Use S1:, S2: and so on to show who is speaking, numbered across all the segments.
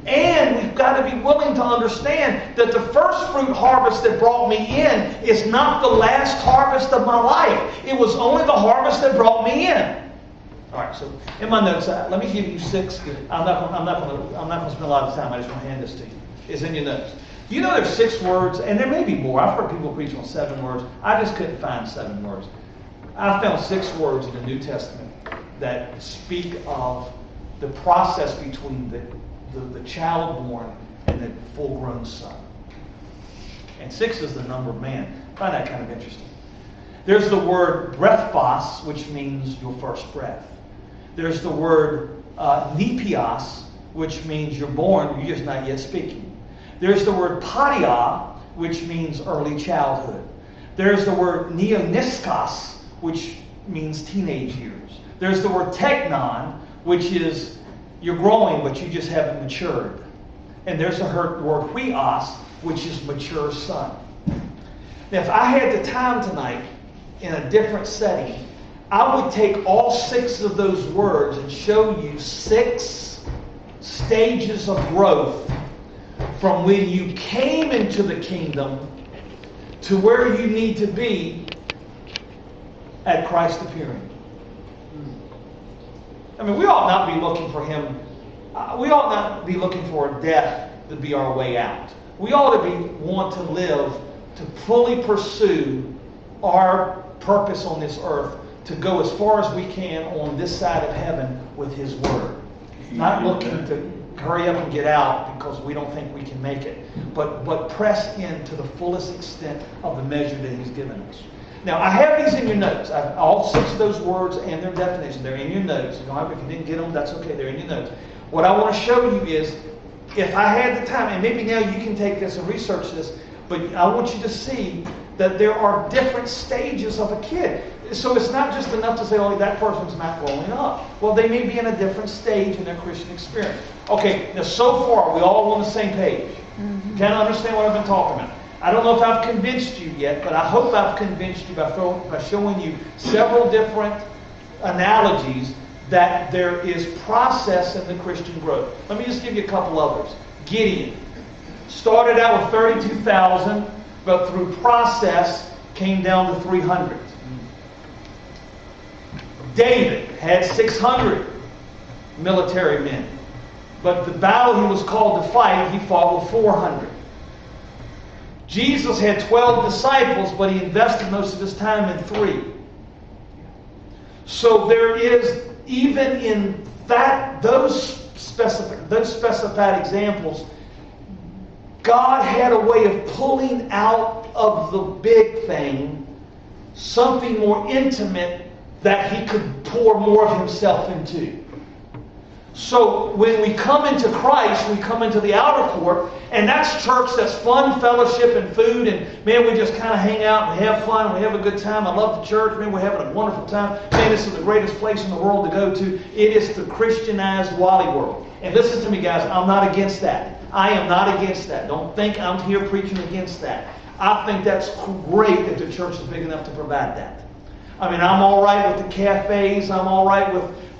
S1: And we've got to be willing to understand that the first fruit harvest that brought me in is not the last harvest of my life. It was only the harvest that brought me in. All right, so in my notes, let me give you 6. I'm not going to spend a lot of time. I just want to hand this to you. It's in your notes. You know there's 6 words, and there may be more. I've heard people preach on 7 words. I just couldn't find 7 words. I found 6 words in the New Testament that speak of the process between the child born and the full-grown son. And 6 is the number of man. I find that kind of interesting. There's the word breathos, which means your first breath. There's the word nepios, which means you're born, you're just not yet speaking. There's the word padia, which means early childhood. There's the word neoniskos, which means teenage years. There's the word teknon, which is you're growing, but you just haven't matured. And there's the word huios, which is mature son. Now, if I had the time tonight in a different setting, I would take all 6 of those words and show you 6 stages of growth from when you came into the kingdom to where you need to be at Christ's appearing. I mean, we ought not be looking for Him. We ought not be looking for death to be our way out. We ought to want to live to fully pursue our purpose on this earth, to go as far as we can on this side of heaven with His Word. Not looking to hurry up and get out because we don't think we can make it, but press in to the fullest extent of the measure that He's given us. Now, I have these in your notes. I have all 6 of those words and their definition. They're in your notes. If you didn't get them, that's okay. They're in your notes. What I want to show you is, if I had the time, and maybe now you can take this and research this, but I want you to see that there are different stages of a kid. So it's not just enough to say, oh, that person's not growing up. Well, they may be in a different stage in their Christian experience. Okay, now so far, we all on the same page. You kind of understand what I've been talking about. I don't know if I've convinced you yet, but I hope I've convinced you by showing you several different analogies that there is process in the Christian growth. Let me just give you a couple others. Gideon started out with 32,000, but through process came down to 300. David had 600 military men, but the battle he was called to fight, he fought with 400. Jesus had 12 disciples, but he invested most of his time in 3. So there is, even in those specified examples, God had a way of pulling out of the big thing something more intimate that He could pour more of Himself into. So when we come into Christ, we come into the outer court, and that's church, that's fun, fellowship, and food, and man, we just kind of hang out and have fun, and we have a good time. I love the church, man, we're having a wonderful time. Man, this is the greatest place in the world to go to. It is the Christianized Wally World. And listen to me, guys, I'm not against that. I am not against that. Don't think I'm here preaching against that. I think that's great that the church is big enough to provide that. I mean, I'm all right with the cafes. I'm all right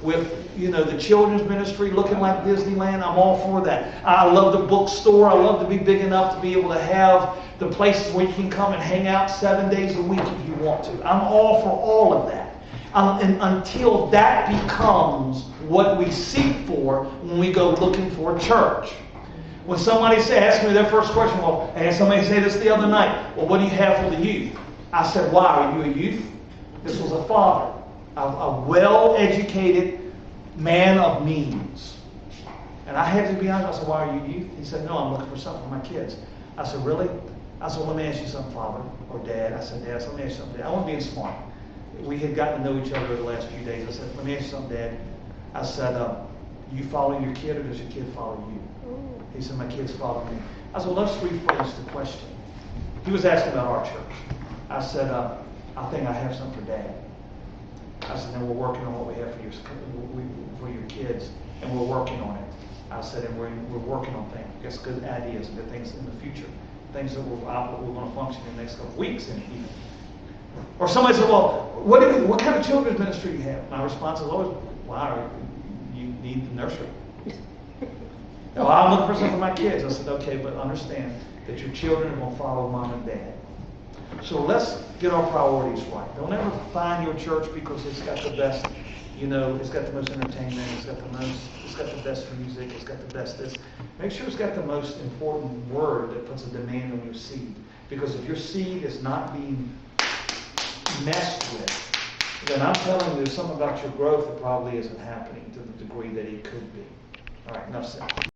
S1: with the children's ministry looking like Disneyland. I'm all for that. I love the bookstore. I love to be big enough to be able to have the places where you can come and hang out 7 days a week if you want to. I'm all for all of that. And until that becomes what we seek for when we go looking for a church. When somebody asks me their first question, well, I had somebody say this the other night, well, what do you have for the youth? I said, why? Are you a youth? This was a father, a well-educated man of means. And I had to be honest. I said, why are you youth? He said, no, I'm looking for something for my kids. I said, really? I said, well, let me ask you something, Father or Dad. I said, Dad, let me ask you something, Dad. I wasn't being smart. We had gotten to know each other over the last few days. I said, let me ask you something, Dad. I said, you follow your kid or does your kid follow you? He said, my kids follow me. I said, well, let's rephrase the question. He was asking about our church. I said, I think I have something for Dad. I said, then we're working on what we have for your kids, and we're working on it. I said, and we're working on things, just good ideas and good things in the future, things that we're going to function in the next couple of weeks and even. Or somebody said, well, what kind of children's ministry do you have? My response is always, wow, you need the nursery. No, I'm looking for something for my kids. I said, okay, but understand that your children are going to follow mom and dad. So let's get our priorities right. Don't ever find your church because it's got the best, it's got the most entertainment, it's got the best music, it's got the best this. Make sure it's got the most important word that puts a demand on your seed. Because if your seed is not being messed with, then I'm telling you there's something about your growth that probably isn't happening to the degree that it could be. All right, enough said.